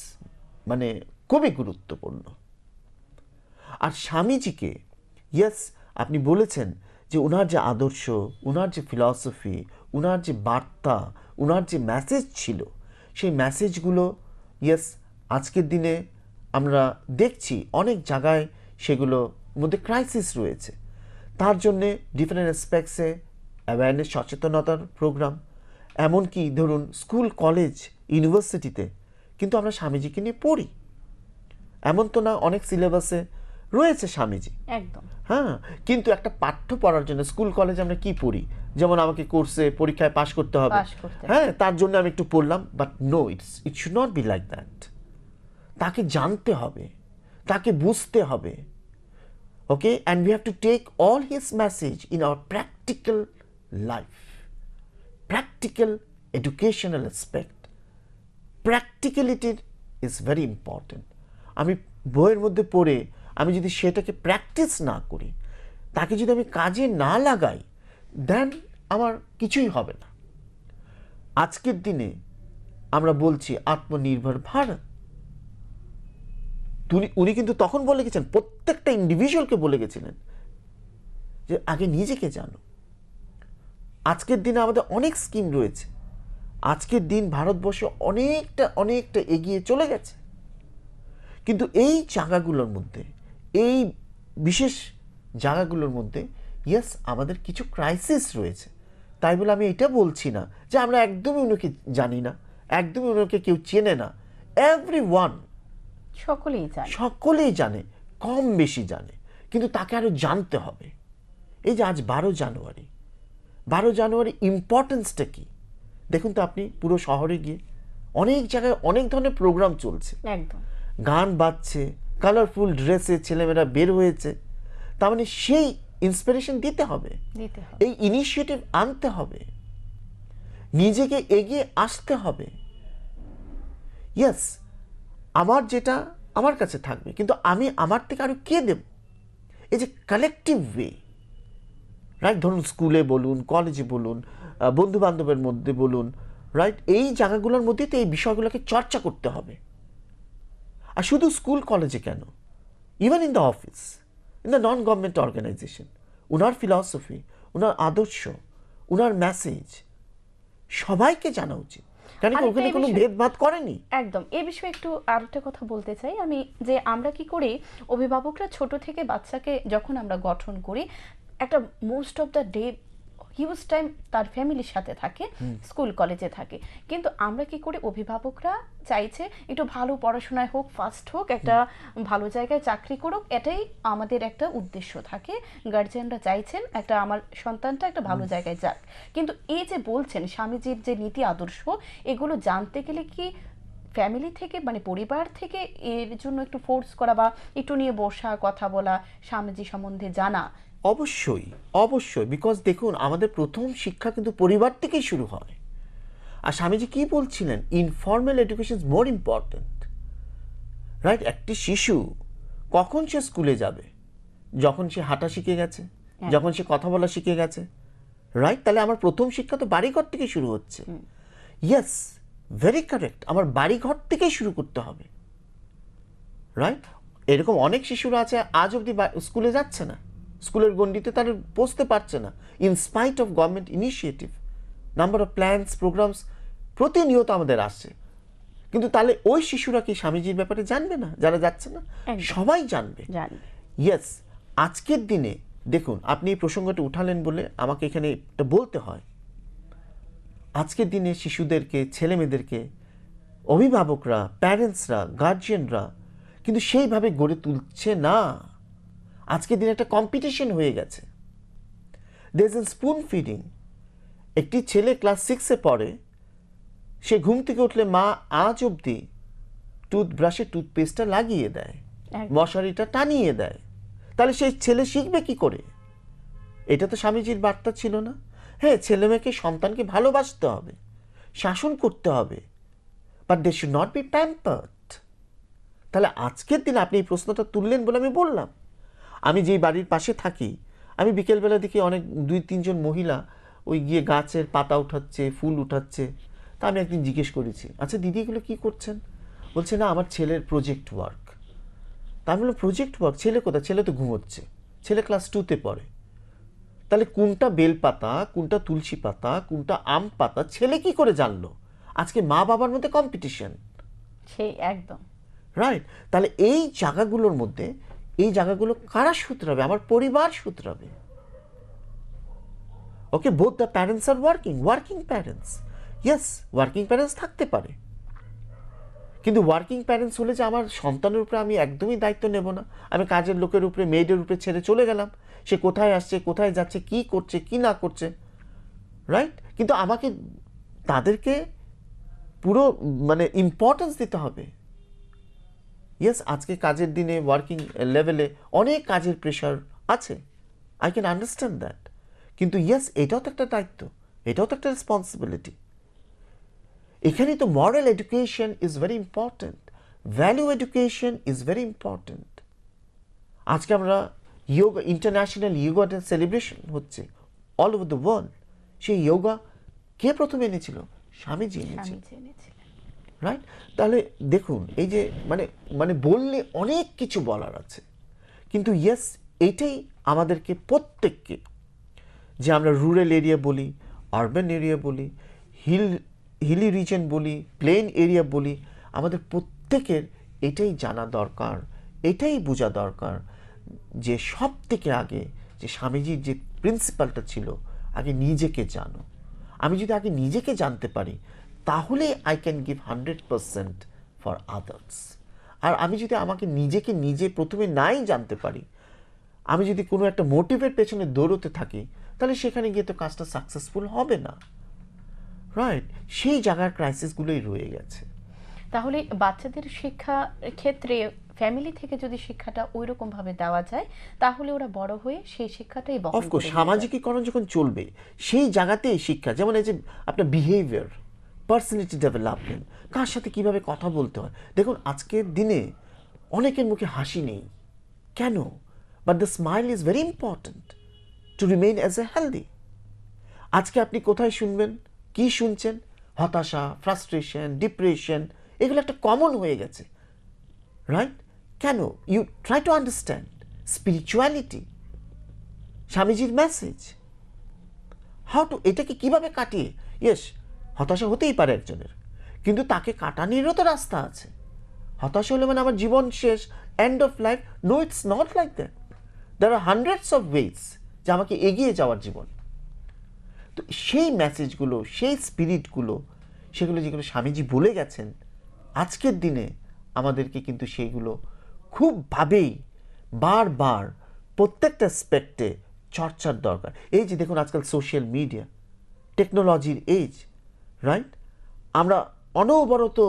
মানে খুবই গুরুত্বপূর্ণ। আর স্বামীজিকে, ইয়েস, আপনি বলেছেন যে ওনার যে আদর্শ, ওনার যে ফিলসফি, ওনার যে বার্তা, ওনার যে মেসেজ ছিল, সেই মেসেজগুলো, ইয়েস, আজকের দিনে আমরা দেখছি অনেক জায়গায় সেগুলো মধ্যে ক্রাইসিস রয়েছে। তার জন্যে ডিফারেন্ট অ্যাসপেক্টসে অ্যাওয়ারনেস, সচেতনতার প্রোগ্রাম, এমনকি ধরুন স্কুল, কলেজ, ইউনিভার্সিটিতে কিন্তু আমরা স্বামীজিকে নিয়ে পড়ি। এমন তো না অনেক সিলেবাসে রয়েছে স্বামীজি, একদম। হ্যাঁ, কিন্তু একটা পাঠ্য পড়ার জন্য স্কুল কলেজে আমরা কি পড়ি, যেমন আমাকে কোর্সে পরীক্ষায় পাশ করতে হবে, হ্যাঁ, তার জন্য আমি একটু পড়লাম, but no, it should not be like that. তাকে জানতে হবে, তাকে বুঝতে হবে। Okay, and we have to take all his message in our practical life, practical educational aspect. Practicality is very important. আমি বইয়ের মধ্যে পড়ে আমি যদি সেটাকে প্র্যাকটিস না করি, তাকে যদি আমি কাজে না লাগাই, দেন আমার কিছুই হবে না। আজকের দিনে আমরা বলছি আত্মনির্ভর ভারত, উনি কিন্তু তখন বলে গেছেন, প্রত্যেকটা ইন্ডিভিজুয়ালকে বলে গেছিলেন যে আগে নিজেকে জানো। আজকের দিনে আমাদের অনেক স্কিম রয়েছে, আজকের দিন ভারতবর্ষ অনেকটা এগিয়ে চলে গেছে, কিন্তু এই জায়গাগুলোর মধ্যে, এই বিশেষ জায়গাগুলোর মধ্যে, ইয়েস, আমাদের কিছু ক্রাইসিস রয়েছে। তাই বলে আমি এটা বলছি না যে আমরা একদমই ওনাকে জানি না, একদমই ওনাকে কেউ চেনে না। এভরিওয়ান, সকলেই জানে, কম বেশি জানে, কিন্তু তাকে আরো জানতে হবে। এই যে আজ 12 জানুয়ারি ইম্পর্টেন্সটা কি দেখুন তো আপনি। পুরো শহরে গিয়ে অনেক জায়গায় অনেক ধরনের প্রোগ্রাম চলছে, একদম, গান বাজছে, কালারফুল ড্রেসে ছেলেমেয়েরা বের হয়েছে। তার মানে সেই ইন্সপিরেশন দিতে হবে, এই ইনিশিয়েটিভ আনতে হবে, নিজেকে এগিয়ে আসতে হবে। ইয়েস, আমার যেটা আমার কাছে থাকবে, কিন্তু আমি আমার থেকে আরো কে দেব? এই যে কালেকটিভ ওয়ে, রাইট? ধরুন স্কুলে বলুন, কলেজে বলুন, বন্ধু বান্ধবের মধ্যে বলুন, রাইট? এই জায়গাগুলোর মধ্যে তো এই বিষয়গুলোকে চর্চা করতে হবে। আর শুধু স্কুল কলেজে কেন, even in the office, in the non government organization, উনার ফিলসফি, উনার আদর্শ, উনার মেসেজ সবাইকে জানা উচিত। কেন কি আরেকটা ওখানে এই কোনো বিষয়ে- ভেদভাদ করেনি। একদম এই বিষয়ে একটু আরেকটা কথা বলতে চাই আমি, যে আমরা কি করি অভিভাবকরা ছোট থেকে বাচ্চাকে যখন আমরা গঠন করি, একটা most of the day huge time তার ফ্যামিলির সাথে থাকে, স্কুল কলেজে থাকে, কিন্তু আমরা কি করি অভিভাবকরা চাইছে একটু ভালো পড়াশোনায় হোক, ফার্স্ট হোক, একটা ভালো জায়গায় চাকরি করুক, এটাই আমাদের একটা উদ্দেশ্য থাকে। গার্জিয়ানরা চাইছেন একটা আমার সন্তানটা একটা ভালো জায়গায় যাক, কিন্তু এই যে বলছেন স্বামীজির যে নীতি আদর্শ, এগুলো জানতে গেলে কি ফ্যামিলি থেকে মানে পরিবার থেকে এর জন্য একটু ফোর্স করা বা একটু নিয়ে বসা, কথা বলা, স্বামীজি সম্বন্ধে জানা? অবশ্যই, অবশ্যই, বিকজ দেখুন আমাদের প্রথম শিক্ষা কিন্তু পরিবার থেকেই শুরু হয়। আর স্বামীজি কি বলছিলেন, informal education is more important, right? একটি শিশু কখন সে স্কুলে যাবে? যখন সে হাঁটা শিখে গেছে, যখন সে কথা বলা শিখে গেছে, রাইট? তাহলে আমার প্রথম শিক্ষা তো বাড়িঘর থেকে শুরু হচ্ছে। ইয়েস, ভেরি কারেক্ট, আমার বাড়িঘর থেকেই শুরু করতে হবে, রাইট? এরকম অনেক শিশুরা আছে আজ অবধি স্কুলে যাচ্ছে না, স্কুলের গণ্ডিতে তারা পৌঁছতে পারছে না, in spite of government initiative, number of plans, programs প্রতিনিয়ত আমাদের আসছে। কিন্তু তাহলে ওই শিশুরা কি স্বামীজির ব্যাপারে জানবে না? যারা যাচ্ছে না, একদম। সবাই জানবে। জানবে। ইয়েস, আজকের দিনে দেখুন আপনি এই প্রসঙ্গটা উঠালেন বলে আমাকে এখানে এটা বলতে হয়। আজকের দিনে শিশুদেরকে, ছেলে মেয়েদেরকে অভিভাবকরা, প্যারেন্টসরা, গার্জিয়ানরা কিন্তু সেইভাবে গড়ে তুলছে না। আজকের দিনে একটা কম্পিটিশন হয়ে গেছে। There is a spoon feeding. একটি ছেলে ক্লাস 6-এ পড়ে, সে ঘুম থেকে উঠলে মা আজ অবধি টুথব্রাশে টুথপেস্টটা লাগিয়ে দেয়, একদম। মশারিটা টানিয়ে দেয়। তাহলে সেই ছেলে শিখবে কি করে? এটা তো স্বামীজির বার্তা ছিল না। হ্যাঁ, ছেলে মেয়েকে, সন্তানকে ভালোবাসতে হবে, শাসন করতে হবে, but they should not be pampered. তাহলে আজকের দিনে আপনি এই প্রশ্নটা তুললেন বলে আমি বললাম। আমি যেই বাড়ির পাশে থাকি, আমি বিকেলবেলা দেখি অনেক 2-3 জন মহিলা ওই গিয়ে গাছের পাতা উঠাচ্ছে, ফুল উঠাচ্ছে। তা আমি একদিন জিজ্ঞেস করেছি, আচ্ছা দিদি এগুলো কী করছেন? বলছে না, আমার ছেলের প্রজেক্ট ওয়ার্ক। তা আমি বললাম প্রজেক্ট ওয়ার্ক, ছেলে কোথায়? ছেলে তো ঘুমোচ্ছে, ছেলে ক্লাস 2-তে পড়ে। তাহলে কোনটা বেল পাতা, কোনটা তুলসী পাতা, কোনটা আম পাতা ছেলে কি করে জানলো? আজকে মা বাবার মধ্যে কম্পিটিশন, সেই একদম। রাইট? তাহলে এই জায়গাগুলোর মধ্যে, এই জায়গাগুলো কারা শুধরাবে? আমার পরিবার শুধরাবে। Okay, both the parents are working parents. Yes, working parents থাকতে পারে, কিন্তু ওয়ার্কিং প্যারেন্টস হলে যে আমার সন্তানের উপরে আমি একদমই দায়িত্ব নেব না, আমি কাজের লোকের উপরে, মেয়েদের উপরে ছেড়ে চলে গেলাম, সে কোথায় আসছে, কোথায় যাচ্ছে, কি করছে, কি না করছে, রাইট? কিন্তু আমাকে তাদেরকে পুরো মানে ইম্পর্টেন্স দিতে হবে। ইয়েস, আজকে কাজের দিনে ওয়ার্কিং লেভেলে অনেক কাজের প্রেশার আছে, আই ক্যান আন্ডারস্ট্যান্ড দ্যাট। কিন্তু ইয়েস, এটাও তো একটা দায়িত্ব, এটাও তো একটা রেসপন্সিবিলিটি। এখানে তো moral education is very important, value education is very important. আজকে আমরা yoga, international yoga day celebration হচ্ছে অল ওভার দ্য ওয়ার্ল্ড। সেই যোগা কে প্রথমে এনেছিল? স্বামীজি এনেছিল, স্বামীজি এনেছিলেন। রাইট? তাহলে দেখুন এই যে মানে মানে বললে অনেক কিছু বলার আছে, কিন্তু ইয়েস, এটাই আমাদেরকে প্রত্যেককে, যে আমরা রুরাল এরিয়া বলি, আরবান এরিয়া বলি, হিলি রিজন বলি, প্লেন এরিয়া বলি, আমাদের প্রত্যেকের এটাই জানা দরকার, এটাই বোঝা দরকার যে সব থেকে আগে যে স্বামীজির যে প্রিন্সিপালটা ছিল, আগে নিজেকে জানো। আমি যদি আগে নিজেকে জানতে পারি, তাহলে I can give 100% for others. আর আমি যদি আমাকে নিজেকে নিজে প্রথমে নাই জানতে পারি, আমি যদি কোনো একটা মোটিভের পেছনে দৌড়তে থাকি, তাহলে সেখানে গিয়ে তো কাজটা সাকসেসফুল হবে না, রাইট? সেই জায়গার ক্রাইসিসগুলোই রয়ে গেছে। তাহলে বাচ্চাদের শিক্ষা ক্ষেত্রে ফ্যামিলি থেকে যদি শিক্ষাটা ওই রকম ভাবে দেওয়া যায়, তাহলে ওরা বড় হয়ে সেই শিক্ষাটাই বহন অফকোর্স করে নিয়ে যায়। সামাজিকীকরণ যখন চলবে, সেই জায়গাতেই শিক্ষা, যেমন এই যে আপনার বিহেভিয়ার, পার্সোনালিটি ডেভেলপমেন্ট, কার সাথে কিভাবে কথা বলতে হয়। দেখুন আজকের দিনে অনেকের মুখে হাসি নেই, কেন? But the smile is very important to remain as a healthy. আজকে আপনি কোথায় শুনবেন, কি শুনছেন? হতাশা, ফ্রাস্ট্রেশন, ডিপ্রেশন, এগুলো একটা কমন হয়ে গেছে, রাইট? কেন? You try to understand spirituality, স্বামীজির মেসেজ, হাউ টু, এটাকে কিভাবে কাটিয়ে, ইয়েস হতাশা হতেই পারে একজনের, কিন্তু তাকে কাটানোরও তো রাস্তা আছে। হতাশ হলে মানে আমার জীবন শেষ, end of life, no, it's not like that. There are hundreds of ways যে আমাকে এগিয়ে যাওয়ার জীবন। তো সেই মেসেজগুলো, সেই স্পিরিটগুলো, সেগুলো যেগুলো স্বামীজি বলে গেছেন, আজকের দিনে আমাদেরকে কিন্তু সেইগুলো খুবভাবেই বারবার প্রত্যেকটা অ্যাসপেক্টে চর্চার দরকার। এই যে দেখুন আজকাল সোশ্যাল মিডিয়া, টেকনোলজির এজ, রাইট? আমরা অনবরত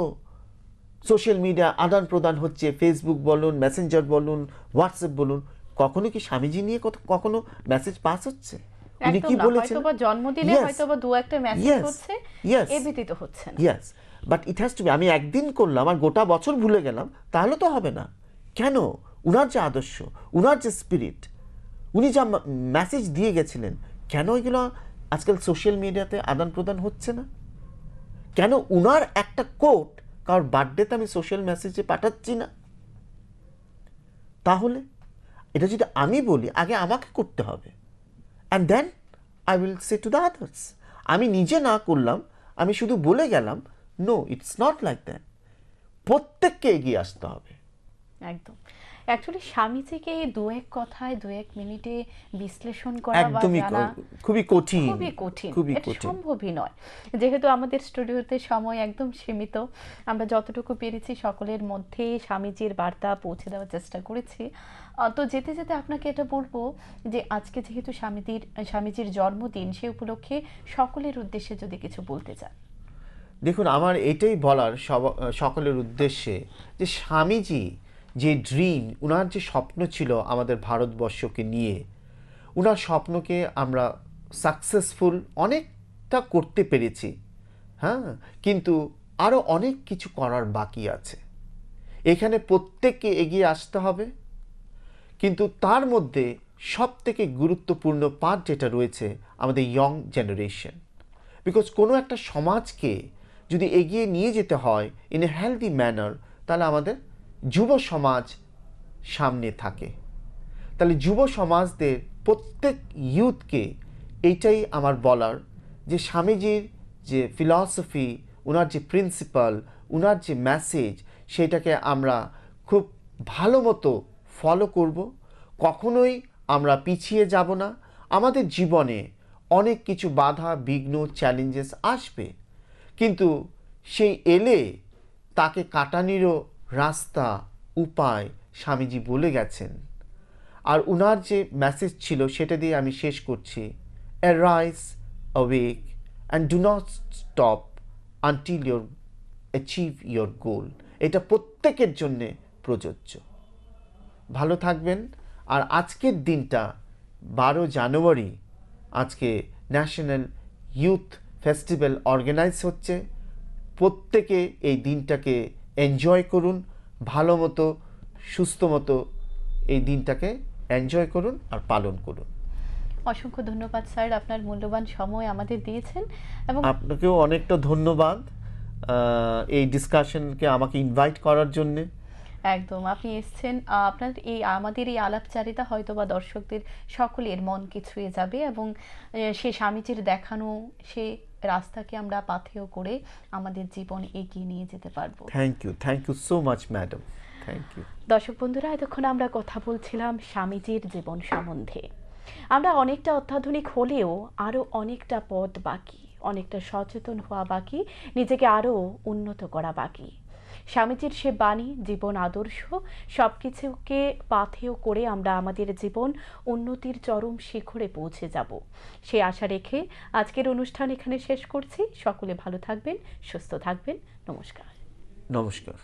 সোশ্যাল মিডিয়া আদান প্রদান হচ্ছে, ফেসবুক বলুন, মেসেঞ্জার বলুন, হোয়াটসঅ্যাপ বলুন। কখনো কি স্বামীজি নিয়ে কখনো মেসেজ পাস হচ্ছে? উনি কি বলেছেন? হয়তোবা জন্মদিনে Yes. হয়তোবা দু একটা মেসেজ Yes. হচ্ছে, Yes. এ ব্যতীত হচ্ছে না। Yes, but it has to be. আমি একদিন করলাম আর গোটা বছর ভুলে গেলাম, তাহলে তো হবে না। কেন? উনার যে আদর্শ, উনার যে স্পিরিট, উনি যা মেসেজ দিয়ে গেছিলেন, কেন এগুলো আজকাল সোশ্যাল মিডিয়াতে আদান প্রদান হচ্ছে না? কেন উনার একটা কোট কারোর বার্থডেতে আমি সোশ্যাল মেসেজে পাঠাচ্ছি না? তাহলে এটা যদি আমি বলি, আগে আমাকে করতে হবে, and then I will say to the others. আমি নিজে না করলাম, আমি শুধু বলে গেলাম, no, it's not like that. প্রত্যেককে এগিয়ে আসতে হবে। একদম। অ্যাকচুয়ালি স্বামীজিকে দু এক কথায় দু এক মিনিটে বিশ্লেষণ করা বা একদমই জানা খুবই কঠিন, খুবই কঠিন, খুবই এটা কঠিন। সম্ভবই নয়। যেহেতু আমাদের স্টুডিওতে সময় একদম সীমিত, আমরা যতটুকু পেরেছি সকলের মধ্যে স্বামীজির বার্তা পৌঁছে দেওয়ার চেষ্টা করেছি। তো যেতে যেতে আপনাকে এটা বলবো যে আজকে যেহেতু স্বামীজির জন্মদিন, সে উপলক্ষে সকলের উদ্দেশ্যে যদি কিছু বলতে চান। দেখুন, আমার এটাই বলার সকলের উদ্দেশ্যে যে স্বামীজি যে ড্রিম, উনার যে স্বপ্ন ছিল আমাদের ভারতবর্ষকে নিয়ে, উনার স্বপ্নকে আমরা সাকসেসফুল অনেকটা করতে পেরেছি, হ্যাঁ, কিন্তু আরও অনেক কিছু করার বাকি আছে। এখানে প্রত্যেককে এগিয়ে আসতে হবে, কিন্তু তার মধ্যে সবথেকে গুরুত্বপূর্ণ পার্ট যেটা রয়েছে আমাদের ইয়ং জেনারেশন। বিকজ কোনো একটা সমাজকে যদি এগিয়ে নিয়ে যেতে হয় ইন এ হেলদি ম্যানার, তাহলে আমাদের যুব সমাজ সামনে থাকে। তাহলে যুব সমাজদের প্রত্যেক ইউথকে এইটাই আমার বলার, যে স্বামীজির যে ফিলসফি, ওনার যে প্রিন্সিপাল, ওনার যে মেসেজ, সেটাকে আমরা খুব ভালো মতো ফলো করব। কখনোই আমরা পিছিয়ে যাব না। আমাদের জীবনে অনেক কিছু বাধা, বিঘ্ন, চ্যালেঞ্জেস আসবে, কিন্তু সেই এলে তাকে কাটানোরও রাস্তা, উপায় স্বামীজি বলে গেছেন। আর উনার যে মেসেজ ছিল সেটা দিয়ে আমি শেষ করছি, arise, awake and do not stop until your achieve your গোল। এটা প্রত্যেকের জন্যে প্রযোজ্য। ভালো থাকবেন। আর আজকের দিনটা 12 জানুয়ারি, আজকে ন্যাশনাল ইউথ ফেস্টিভ্যাল অর্গানাইজ হচ্ছে। প্রত্যেকে এই দিনটাকে এনজয় করুন, ভালো মতো, সুস্থ মতো এই দিনটাকে এনজয় করুন আর পালন করুন। অসংখ্য ধন্যবাদ স্যার, আপনার মূল্যবান সময় আমাদের দিয়েছেন। এবং আপনাকেও অনেকটা ধন্যবাদ এই ডিসকাশনকে আমাকে ইনভাইট করার জন্যে। একদম, আপনি এসছেন, আপনার আমাদের এই আলাপচারিতা হয়তো বা দর্শকদের সকলের মনকে ছুঁয়ে যাবে, এবং সে স্বামীজির দেখানো সে রাস্তাকে আমরা পাথেয় করে আমাদের জীবন এগিয়ে নিয়ে যেতে পারবো। Thank you so much madam, thank you. দর্শক বন্ধুরা, এতক্ষণ আমরা কথা বলছিলাম স্বামীজির জীবন সম্বন্ধে। আমরা অনেকটা অত্যাধুনিক হলেও আরও অনেকটা পথ বাকি, অনেকটা সচেতন হওয়া বাকি, নিজেকে আরও উন্নত করা বাকি। স্বামীজির সে বাণী, জীবন আদর্শ সব কিছুকে পাথেয় করে আমরা আমাদের জীবন উন্নতির চরম শিখরে পৌঁছে যাব, সে আশা রেখে আজকের অনুষ্ঠান এখানে শেষ করছি। সকলে ভালো থাকবেন, সুস্থ থাকবেন। নমস্কার। নমস্কার।